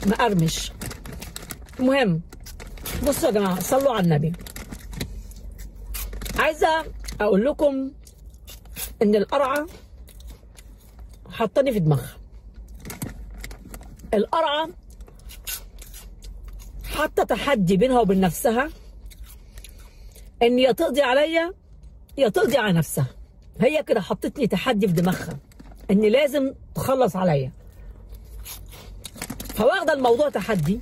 مقرمش. المهم بصوا يا جماعه، صلوا على النبي. عايزه اقول لكم ان القرعه حطاني في دماغها. القرعه حاطه تحدي بينها وبين نفسها، ان يا تقضي عليا يا تقضي على نفسها. هي كده حطتني تحدي في دماغها ان لازم تخلص عليا، فواخده الموضوع تحدي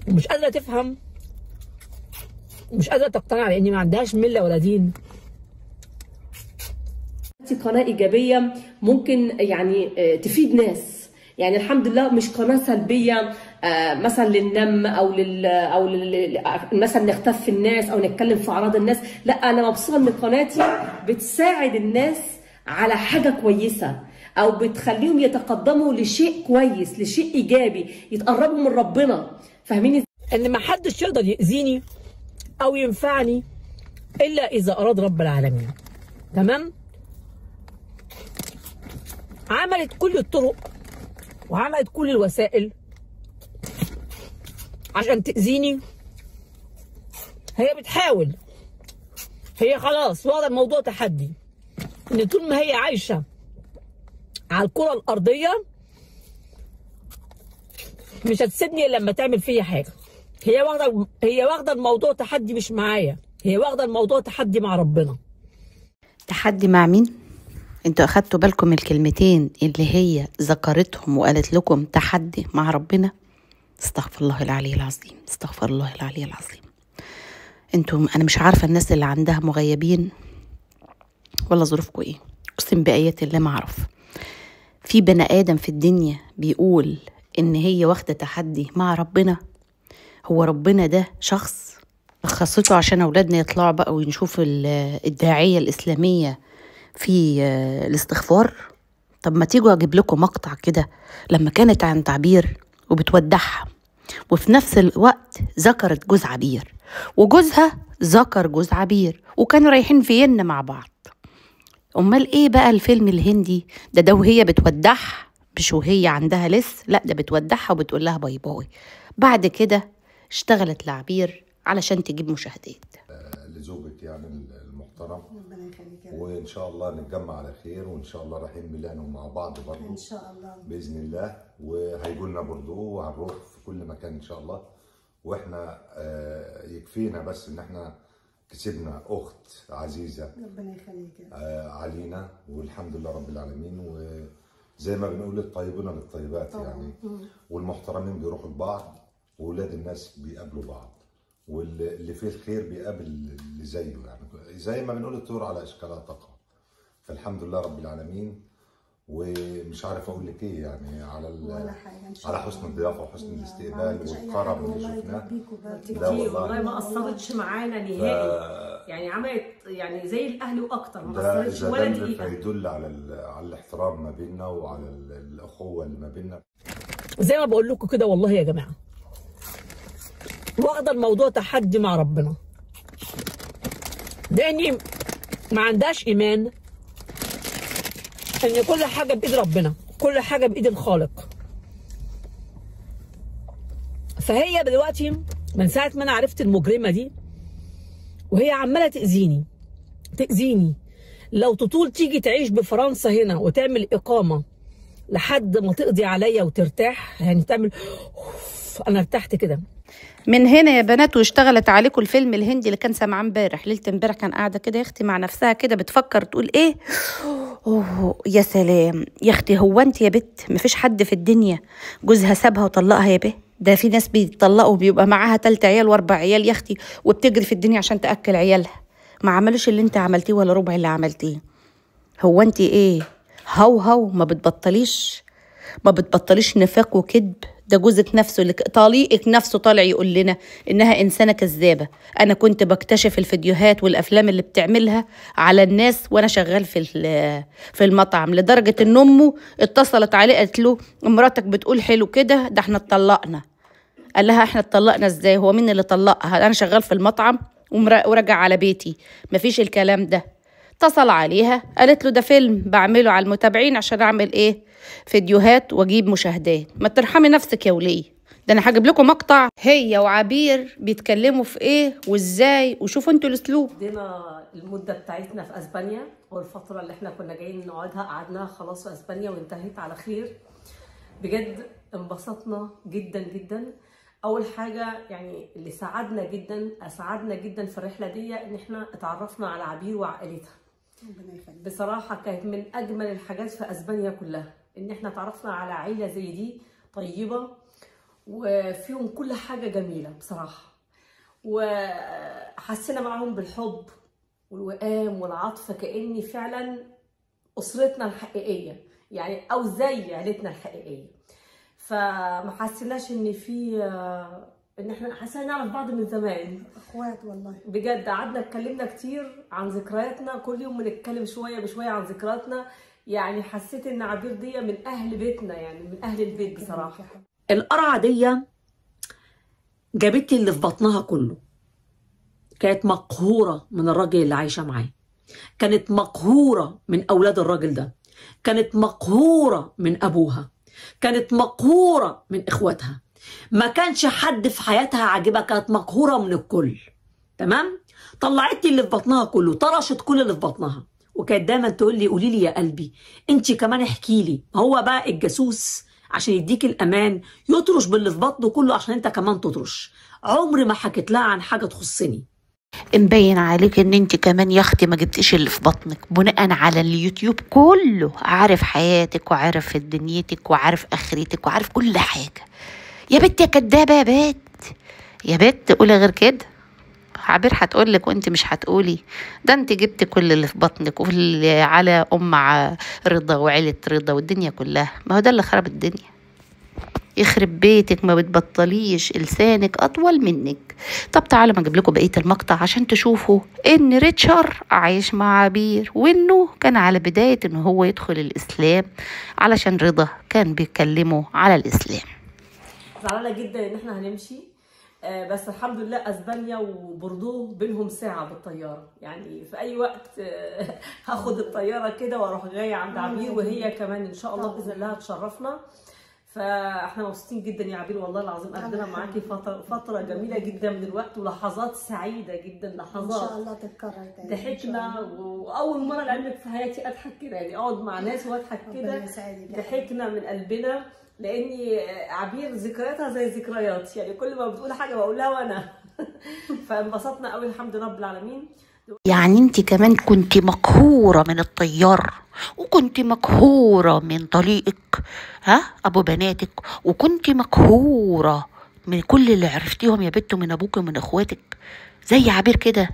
ومش قادره تفهم ومش قادره تقتنع، لان ما عندهاش مله ولا دين. قناه ايجابيه ممكن يعني تفيد ناس، يعني الحمد لله مش قناه سلبيه مثلا للنم او مثلا نختف الناس او نتكلم في اعراض الناس. لا، انا مبسوطه ان قناتي بتساعد الناس على حاجه كويسه، او بتخليهم يتقدموا لشيء كويس، لشيء ايجابي، يتقربوا من ربنا. فاهميني؟ ان ما حدش يقدر يأذيني او ينفعني الا اذا اراد رب العالمين. تمام؟ عملت كل الطرق وعملت كل الوسائل عشان تأذيني. هي بتحاول، هي خلاص واخده الموضوع تحدي، ان طول ما هي عايشه على الكره الارضيه مش هتسيبني الا لما تعمل فيا حاجه. هي واخده الموضوع تحدي مش معايا، هي واخده الموضوع تحدي مع ربنا. تحدي مع مين؟ انتوا اخدتوا بالكم من الكلمتين اللي هي ذكرتهم وقالت لكم تحدي مع ربنا؟ استغفر الله العلي العظيم، استغفر الله العلي العظيم. انا مش عارفه الناس اللي عندها مغيبين ولا ظروفكم ايه. اقسم بايات الله ما اعرف في بني ادم في الدنيا بيقول ان هي واخده تحدي مع ربنا. هو ربنا ده شخص خاصته عشان اولادنا يطلعوا بقى ونشوف الداعيه الاسلاميه في الاستغفار؟ طب ما تيجوا اجيب لكم مقطع كده لما كانت عن تعبير وبتودعها، وفي نفس الوقت ذكرت جوز عبير وجوزها ذكر جوز عبير، وكانوا رايحين فيينا مع بعض. امال ايه بقى الفيلم الهندي ده وهي بتودعها، مش وهي عندها لسه، لا ده بتودعها وبتقول لها باي باي. بعد كده اشتغلت لعبير علشان تجيب مشاهدات. لزوجك يعني المحترم، وان شاء الله نتجمع على خير، وان شاء الله رايحين ميلانو مع بعض برضه ان شاء الله باذن الله، وهيجوا لنا برضه وهنروح في كل مكان ان شاء الله. واحنا يكفينا بس ان احنا كسبنا اخت عزيزه ربنا يخليك علينا، والحمد لله رب العالمين. وزي ما بنقول الطيبون للطيبات يعني، والمحترمين بيروحوا لبعض، واولاد الناس بيقابلوا بعض، واللي فيه الخير بيقابل اللي زيه، يعني زي ما بنقول الطيور على اشكالها تقع. فالحمد لله رب العالمين. ومش عارف اقول لك ايه يعني على حسن الضيافه وحسن الاستقبال والكرم اللي شفناه. لا والله ما قصرتش معانا نهائي، يعني عملت يعني زي الاهل واكتر، ما قصرتش ولا دقيقه. فيدل على الاحترام ما بيننا وعلى الاخوه اللي ما بيننا. زي ما بقول لكم كده والله يا جماعه، واخده الموضوع تحدي مع ربنا، لاني ما عندهاش ايمان ان كل حاجه بايد ربنا، كل حاجه بايد الخالق. فهي دلوقتي من ساعه ما انا عرفت المجرمه دي وهي عماله تاذيني، لو تطول تيجي تعيش بفرنسا هنا وتعمل اقامه لحد ما تقضي عليا وترتاح، يعني تعمل انا ارتحت كده من هنا يا بنات. واشتغلت عليكم الفيلم الهندي اللي كان سامعاه امبارح، ليله امبارح كان قاعده كده يا اختي مع نفسها كده بتفكر تقول ايه، اوه يا سلام يا اختي، هو انت يا بت مفيش حد في الدنيا جوزها سابها وطلقها يا بت؟ ده في ناس بيطلقوا بيبقى معاها 3 عيال و4 عيال يا اختي، وبتجري في الدنيا عشان تاكل عيالها. ما عملوش اللي انت عملتيه ولا ربع اللي عملتيه. هو انت ايه هو ما بتبطليش نفاق وكذب؟ ده جوزك نفسه اللي طليقك نفسه طالع يقول لنا انها انسانه كذابه. انا كنت بكتشف الفيديوهات والافلام اللي بتعملها على الناس وانا شغال في المطعم، لدرجه ان امه اتصلت عليه قالت له مراتك بتقول حلو كده، ده احنا اتطلقنا. قال لها احنا اتطلقنا ازاي؟ هو مين اللي طلقها؟ انا شغال في المطعم وراجع على بيتي، مفيش الكلام ده. اتصل عليها قالت له ده فيلم بعمله على المتابعين عشان اعمل ايه؟ فيديوهات واجيب مشاهدات. ما ترحمي نفسك يا وليه، ده انا هجيب لكم مقطع هي وعبير بيتكلموا في ايه وازاي، وشوفوا انتوا الاسلوب. قضينا المده بتاعتنا في اسبانيا، والفتره اللي احنا كنا جايين نقعدها قعدناها خلاص في اسبانيا وانتهت على خير. بجد انبسطنا جدا جدا. اول حاجه يعني اللي اسعدنا جدا في الرحله دي ان احنا اتعرفنا على عبير وعائلتها. بصراحه كانت من اجمل الحاجات في اسبانيا كلها ان احنا اتعرفنا على عيله زي دي طيبه وفيهم كل حاجه جميله بصراحه، وحسينا معاهم بالحب والوئام والعطف كأني فعلا اسرتنا الحقيقيه يعني، او زي عيلتنا الحقيقيه. فما حسيناش ان في ان احنا حسينا نعرف بعض من زمان، اخوات والله. بجد قعدنا اتكلمنا كتير عن ذكرياتنا، كل يوم بنتكلم شويه بشويه عن ذكرياتنا. يعني حسيت ان عبير دي من اهل بيتنا، يعني من اهل البيت بصراحه. القرعه دي جابت لي اللي في بطنها كله. كانت مقهوره من الراجل اللي عايشه معاه، كانت مقهوره من اولاد الراجل ده، كانت مقهوره من ابوها، كانت مقهوره من اخواتها. ما كانش حد في حياتها عاجبها، كانت مقهوره من الكل. تمام؟ طلعت لي اللي في بطنها كله، طرشت كل اللي في بطنها. وكانت دايما تقول لي قولي لي يا قلبي، انت كمان احكي لي. هو بقى الجاسوس عشان يديك الامان يطرش باللي في بطنه كله عشان انت كمان تطرش. عمري ما حكيت لها عن حاجه تخصني. مبين عليك ان انت كمان يا اختي ما جبتيش اللي في بطنك. بناء على اليوتيوب كله عارف حياتك وعارف دنيتك وعارف اخرتك وعارف كل حاجه. يا بنت يا كدابه يا بنت، يا بنت قولي غير كده. عبير هتقولك وانت مش هتقولي. ده انت جبت كل اللي في بطنك واللي على رضا وعيله رضا والدنيا كلها. ما هو ده اللي خرب الدنيا. يخرب بيتك ما بتبطليش، لسانك اطول منك. طب تعالوا ما اجيب لكم بقيه المقطع عشان تشوفوا ان ريتشارد عايش مع عبير، وانه كان على بدايه ان هو يدخل الاسلام علشان رضا كان بيكلمه على الاسلام. زعلانه جدا ان احنا هنمشي، بس الحمد لله اسبانيا وبوردو بينهم ساعه بالطياره، يعني في اي وقت هاخد الطياره كده واروح جايه عند عبير، وهي كمان ان شاء الله باذن الله هتشرفنا. فاحنا مبسوطين جدا يا عبير والله العظيم. قضينا معاكي فتره جميله جدا من الوقت ولحظات سعيده جدا، لحظات ان شاء الله تتكرر تاني. ضحكنا، واول مره لعلمك في حياتي اضحك كده، يعني اقعد مع ناس واضحك كده. ضحكنا من قلبنا، لاني عبير ذكرياتها زي ذكرياتي، يعني كل ما بتقول حاجه بقولها وانا فانبسطنا قوي الحمد لله رب العالمين. يعني انت كمان كنت مقهورة من الطيار، وكنت مقهورة من طليقك ابو بناتك، وكنت مقهورة من كل اللي عرفتيهم يا بنت، من ابوك ومن اخواتك زي عبير كده.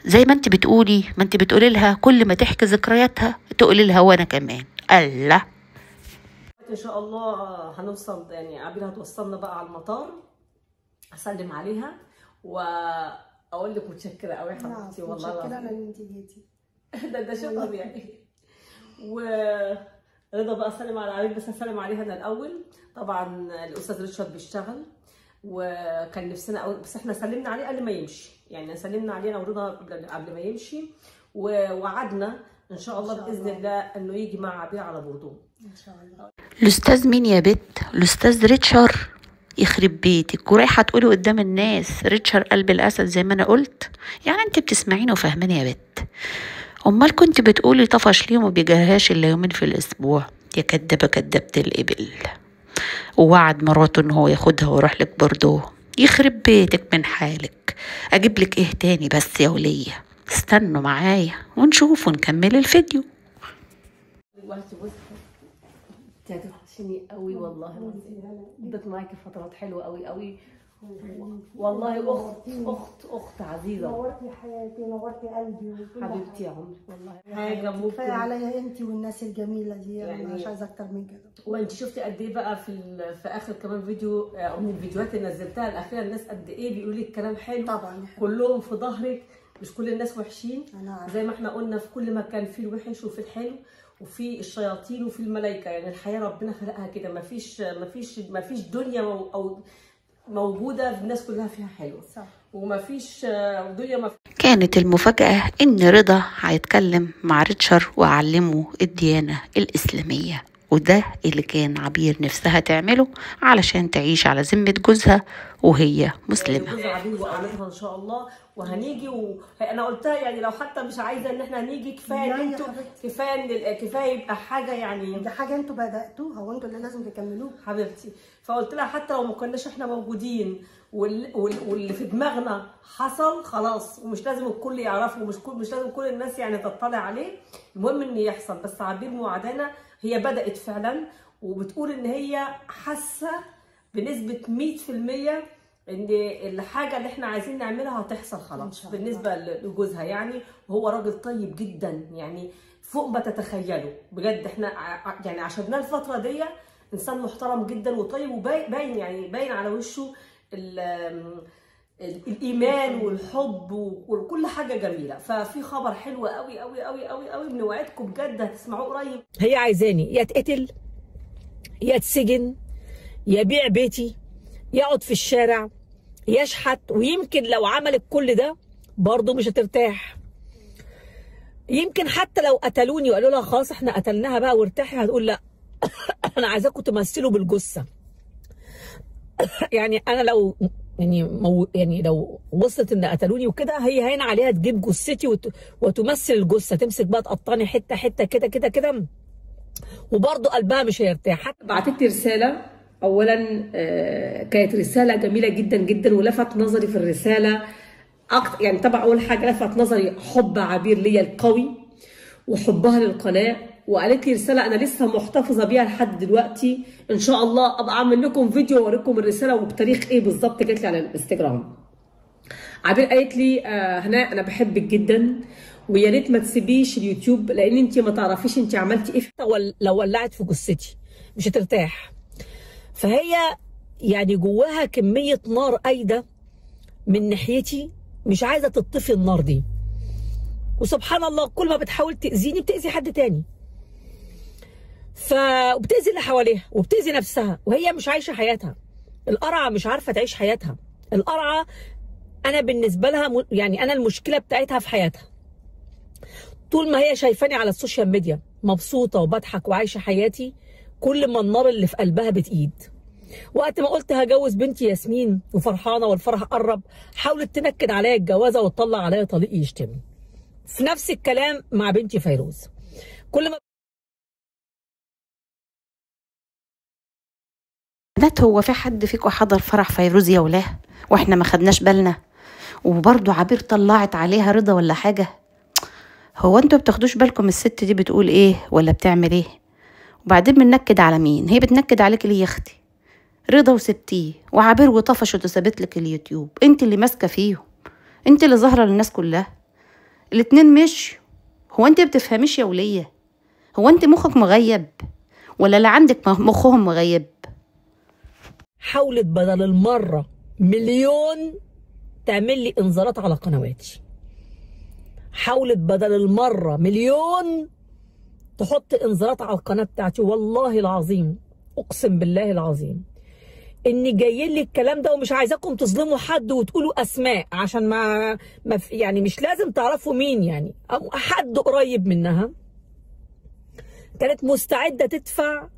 زي ما انت بتقولي، ما انت بتقولي لها كل ما تحكي ذكرياتها تقولي لها وانا كمان. الله ان شاء الله هنوصل، يعني عبير هتوصلنا بقى على المطار، اسلم عليها واقول لك متشكره قوي يا حبيبتي والله العظيم. متشكره ان انت جيتي. ده شيء طبيعي. ورضا بقى اسلم على عبير، بس اسلم عليها انا الاول. طبعا الاستاذ ريتشارد بيشتغل وكان نفسنا قوي، بس احنا سلمنا عليه قبل ما يمشي، يعني سلمنا عليه انا ورضا قبل ما يمشي، ووعدنا ان شاء الله باذن الله انه يجي مع عبير على بوردو ان شاء الله. الاستاذ مين يا بت؟ الاستاذ ريتشارد. يخرب بيتك ورايحه تقولي قدام الناس ريتشارد قلب الاسد زي ما انا قلت؟ يعني انت بتسمعيني وفاهماني يا بت؟ امال كنت بتقولي طفش ليه وما بيجهاش الا يومين في الاسبوع؟ يا كدابه كدابه الابل. ووعد مراته ان هو ياخدها ويروح لك بوردو. يخرب بيتك من حالك. اجيب لك ايه تاني بس يا وليه؟ استنوا معايا ونشوف ونكمل الفيديو. دلوقتي بصي انت هتوحشيني قوي والله العظيم. قضيت معاكي فترات حلوه قوي قوي والله. اخت عزيزه، نورتي حياتي، نورتي قلبي حبيبتي يا عمري والله. حاجه ممكن كفايه عليا انت والناس الجميله دي، يعني مش عايزه اكتر من كده. وانت شفتي قد ايه بقى في اخر كمان فيديو او من الفيديوهات اللي نزلتها الاخيره، الناس قد ايه بيقولوا لك كلام حلو. طبعا كلهم في ظهرك، مش كل الناس وحشين. أنا زي ما احنا قلنا في كل مكان في الوحش وفي الحلو وفي الشياطين وفي الملائكه، يعني الحياه ربنا خلقها كده، مفيش دنيا او موجوده الناس كلها فيها حلوه، صح. ومفيش دنيا كانت المفاجأة إن رضا هيتكلم مع ريتشارد وأعلمه الديانة الإسلامية وده اللي كان عبير نفسها تعمله علشان تعيش على ذمة جوزها وهي مسلمة. جوز عبير وقعدتها ان شاء الله وهنيجي. وانا قلتها يعني لو حتى مش عايزه ان احنا نيجي كفايه انتوا، كفايه يبقى حاجه يعني دي حاجه انتوا بداتوها وانتوا اللي لازم تكملوها حبيبتي. فقلت لها حتى لو ما كناش احنا موجودين واللي في دماغنا حصل خلاص، ومش لازم الكل يعرفه، ومش لازم كل الناس يعني تطلع عليه، المهم ان يحصل. بس عبير موعدانا، هي بدات فعلا وبتقول ان هي حاسه بنسبه 100% ان الحاجه اللي احنا عايزين نعملها هتحصل خلاص بالنسبه لجوزها يعني. وهو راجل طيب جدا يعني فوق ما تتخيلوا بجد. احنا يعني عشرناه الفتره دي، انسان محترم جدا وطيب، وباين يعني باين على وشه الايمان والحب وكل حاجه جميله. ففي خبر حلو قوي قوي قوي قوي قوي بنوعدكم بجد هتسمعوه قريب. هي عايزاني يا اتقتل يا اتسجن يا يبيع بيتي، يقعد في الشارع، يشحت. ويمكن لو عملت كل ده برضه مش هترتاح. يمكن حتى لو قتلوني وقالوا لها خلاص احنا قتلناها بقى وارتاحي، هتقول لا انا عايزاكم تمثلوا بالجثه. يعني انا لو يعني لو وصلت ان قتلوني وكده، هي هين عليها تجيب جثتي وتمثل الجثه، تمسك بقى تقطعني حته حته كده كده كده، وبرضه قلبها مش هيرتاح. بعتت لي رساله، اولا كانت رساله جميله جدا جدا، ولفت نظري في الرساله اكتر. يعني طبعا اول حاجه لفت نظري حب عبير ليا القوي وحبها للقناه. وقالت لي رساله انا لسه محتفظه بيها لحد دلوقتي، ان شاء الله ابقى اعمل لكم فيديو واوريكم الرساله وبتاريخ ايه بالظبط. جت لي على الانستجرام. عبير قالت لي هناء انا بحبك جدا، ويا ريت ما تسيبيش اليوتيوب لان انت ما تعرفيش انت عملتي ايه. لو ولعت في جثتي مش هترتاح. فهي يعني جواها كميه نار قايده من ناحيتي، مش عايزه تطفي النار دي. وسبحان الله كل ما بتحاول تاذيني بتاذي حد تاني، وبتاذي اللي حواليها وبتاذي نفسها، وهي مش عايشه حياتها. القرعه مش عارفه تعيش حياتها. القرعه انا بالنسبه لها يعني انا المشكله بتاعتها في حياتها. طول ما هي شايفاني على السوشيال ميديا مبسوطه وبضحك وعايشه حياتي، كل ما النار اللي في قلبها بتقيد. وقت ما قلت هجوز بنتي ياسمين وفرحانه والفرح قرب، حاولت تنكد عليا الجوازه وتطلع عليا طليق يشتمني. في نفس الكلام مع بنتي فيروز. كل ما بنات، هو في حد فيكم حضر فرح فيروز يا ولاه واحنا ما خدناش بالنا؟ وبرضه عبير طلعت عليها رضا ولا حاجه؟ هو انتوا بتاخدوش بالكم الست دي بتقول ايه ولا بتعمل ايه؟ وبعدين بننكد على مين؟ هي بتنكد عليك ليه يا اختي؟ رضا وسبتيه، وعبير وطفشت وسابت لك اليوتيوب. انت اللي ماسكه فيهم، انت اللي ظاهره للناس كلها. الاتنين مشوا. هو انت بتفهميش يا وليه؟ هو انت مخك مغيب ولا اللي عندك مخهم مغيب؟ حاولت بدل المره مليون تعمل لي انذارات على قنواتي. حاولت بدل المره مليون تحط انذارات على القناه بتاعتي. والله العظيم اقسم بالله العظيم اني جاي لي الكلام ده، ومش عايزاكم تظلموا حد وتقولوا اسماء عشان ما يعني مش لازم تعرفوا مين يعني، او حد قريب منها كانت مستعده تدفع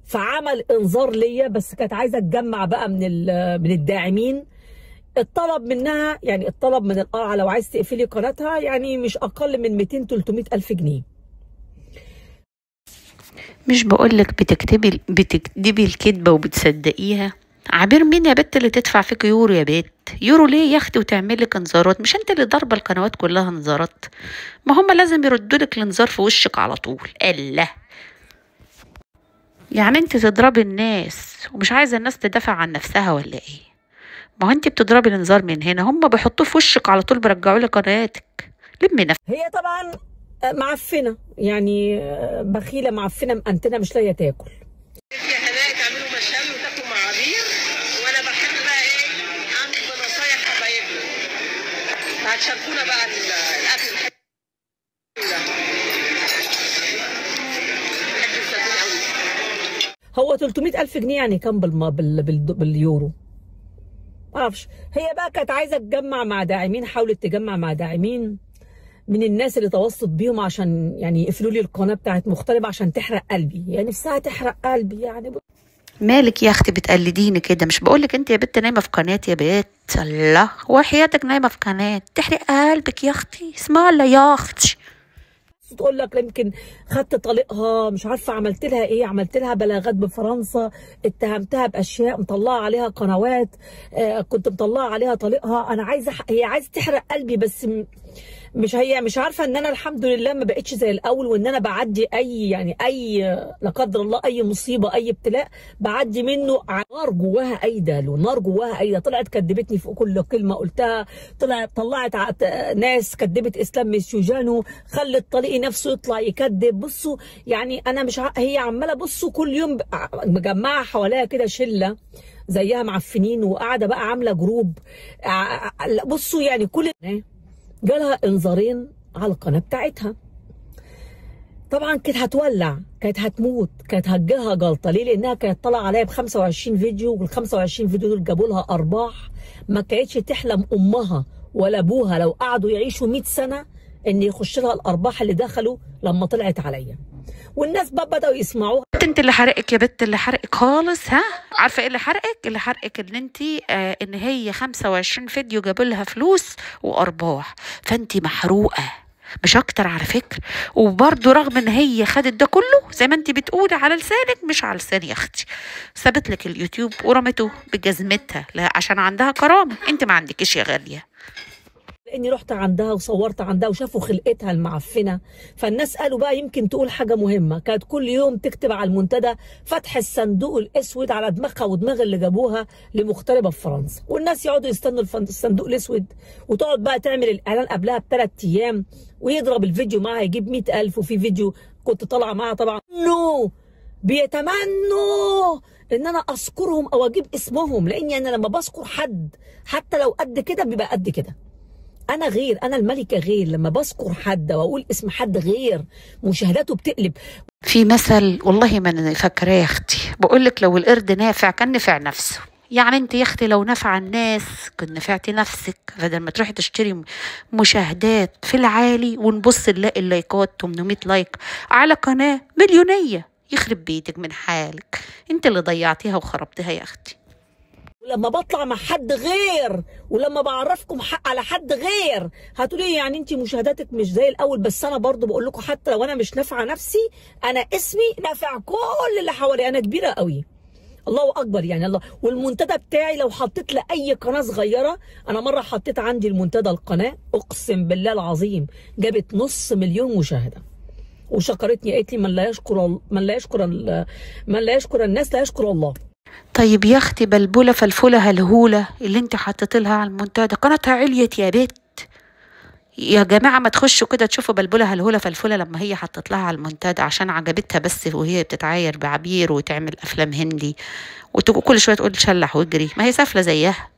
في عمل انذار ليا، بس كانت عايزه تجمع بقى من الداعمين. الطلب منها يعني الطلب من القرعه لو عايز تقفلي قناتها يعني مش اقل من 200-300 الف جنيه. مش بقولك بتكتبي الكذبه وبتصدقيها؟ عبير مين يا بت اللي تدفع فيك يورو يا بت؟ يورو ليه يا اختي وتعمل لك انذارات؟ مش انت اللي ضاربه القنوات كلها انذارات؟ ما هم لازم يردوا لك الانذار في وشك على طول. الله، يعني انت تضربي الناس ومش عايزه الناس تدافع عن نفسها ولا ايه؟ ما هو انت بتضربي الانذار من هنا، هم بيحطوه في وشك على طول، بيرجعوا لك قناتك. لمي نفسك. هي طبعا معفنه يعني بخيله معفنه مأنتنه مش لاقيه تاكل. يا هناء تعملوا مشاوي وتاكلوا مع عبير، وانا بحب بقى ايه اعمل بنصايح حبايبنا. هتشاركونا بقى الاكل الحلو ده. بحب الزيتون قوي. هو 300 الف جنيه يعني كام باليورو؟ معرفش. هي بقى كانت عايزه تجمع مع داعمين، حاولت تجمع مع داعمين. من الناس اللي تواصلت بيهم عشان يعني يقفلوا لي القناه بتاعت مغتربه عشان تحرق قلبي، يعني نفسها تحرق قلبي يعني. مالك يا اختي بتقلديني كده؟ مش بقولك انت يا بنت نايمه في قناه يا بنت؟ الله، وحياتك نايمه في قناه تحرق قلبك يا اختي؟ اسمها الله يا اختي. تقول لك يمكن خدت طليقها، مش عارفه عملت لها ايه، عملت لها بلاغات بفرنسا، اتهمتها باشياء، مطلعه عليها قنوات، كنت مطلعه عليها طليقها. انا عايزه، هي عايزه تحرق قلبي، بس مش عارفه ان انا الحمد لله ما بقتش زي الاول، وان انا بعدي اي لا قدر الله اي مصيبه اي ابتلاء بعدي منه. نار جواها ايده، نار جواها ايده. طلعت كدبتني في كل كلمه قلتها، طلعت ناس كدبت اسلام ميسيوجانو، خلت طليقي نفسه يطلع يكذب. بصوا يعني انا مش هي عماله، بصوا كل يوم مجمعه حواليها كده شله زيها معفنين، وقاعده بقى عامله جروب. بصوا يعني كل جالها انذارين على القناه بتاعتها. طبعا كانت هتولع، كانت هتموت، كانت هتجيلها جلطه. ليه؟ لانها كانت طالعه عليا ب 25 فيديو، وال 25 فيديو دول جابوا لها ارباح ما كانتش تحلم امها ولا ابوها لو قعدوا يعيشوا 100 سنه ان يخش لها الارباح اللي دخلوا لما طلعت عليا. والناس بقى بداوا يسمعوها. انت اللي حرقك يا بنت، اللي حرقك خالص. ها، عارفه ايه اللي حرقك؟ اللي حرقك ان انت ان هي 25 فيديو جابوا لها فلوس وارباح، فانت محروقه مش اكتر على فكره. وبرده رغم ان هي خدت ده كله زي ما انت بتقولي على لسانك، مش على لساني يا اختي، سابت لك اليوتيوب ورمته بجزمتها. لا، عشان عندها كرامه، انت ما عندكش يا غاليه. لاني رحت عندها وصورت عندها وشافوا خلقتها المعفنه، فالناس قالوا بقى يمكن تقول حاجه مهمه. كانت كل يوم تكتب على المنتدى فتح الصندوق الاسود على دماغها ودماغ اللي جابوها لمغتربه في فرنسا، والناس يقعدوا يستنوا الصندوق الاسود، وتقعد بقى تعمل الاعلان قبلها ب3 ايام، ويضرب الفيديو معاها يجيب 100,000. وفي فيديو كنت طالعه معاها طبعا بيتمنوا ان انا اذكرهم او اجيب اسمهم، لاني انا لما بذكر حد حتى لو قد كده بيبقى قد كده. أنا غير، أنا الملكة غير، لما بذكر حد وأقول اسم حد غير مشاهداته بتقلب. في مثل والله ما أنا فاكراه يا أختي، بقول لك لو القرد نافع كان نفع نفسه. يعني أنت يا أختي لو نفع الناس كنت نفعتي نفسك، بدل ما تروحي تشتري مشاهدات في العالي ونبص نلاقي اللايكات 800 لايك على قناة مليونية. يخرب بيتك من حالك، أنت اللي ضيعتيها وخربتها يا أختي. ولما بطلع مع حد غير، ولما بعرفكم على حد غير، هتقولي يعني انت مشاهداتك مش زي الاول. بس انا برضو بقول لكم حتى لو انا مش نافعه نفسي، انا اسمي نافع كل اللي حوالي. انا كبيره قوي، الله اكبر يعني الله. والمنتدى بتاعي لو حطيت لاي قناه صغيره، انا مره حطيت عندي المنتدى القناه اقسم بالله العظيم جابت 500,000 مشاهده، وشكرتني قالت لي من لا يشكر الناس لا يشكر الله. طيب يا اختي بلبله فلفله هلهوله اللي انت حطيت لها على المنتدى قناتها عليت يا بت. يا جماعه ما تخشوا كده تشوفوا بلبله هلهوله فلفله لما هي حطت لها على المنتدى عشان عجبتها بس، وهي بتتعاير بعبير وتعمل افلام هندي وكل شويه تقول شلح واجري. ما هي سافله زيها،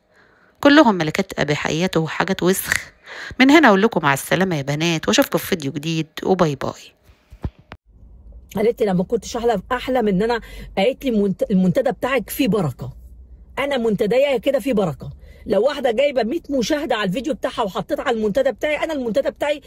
كلهم ملكات اباحيات وحاجات وسخ. من هنا اقول لكم مع السلامه يا بنات، واشوفكم في فيديو جديد وباي باي. قالت لي لما كنتش احلم ان انا، قالت لي المنتدى بتاعك فيه بركه. انا منتدايا كده فيه بركه. لو واحده جايبه 100 مشاهده على الفيديو بتاعها وحطيتها على المنتدى بتاعي، انا المنتدى بتاعي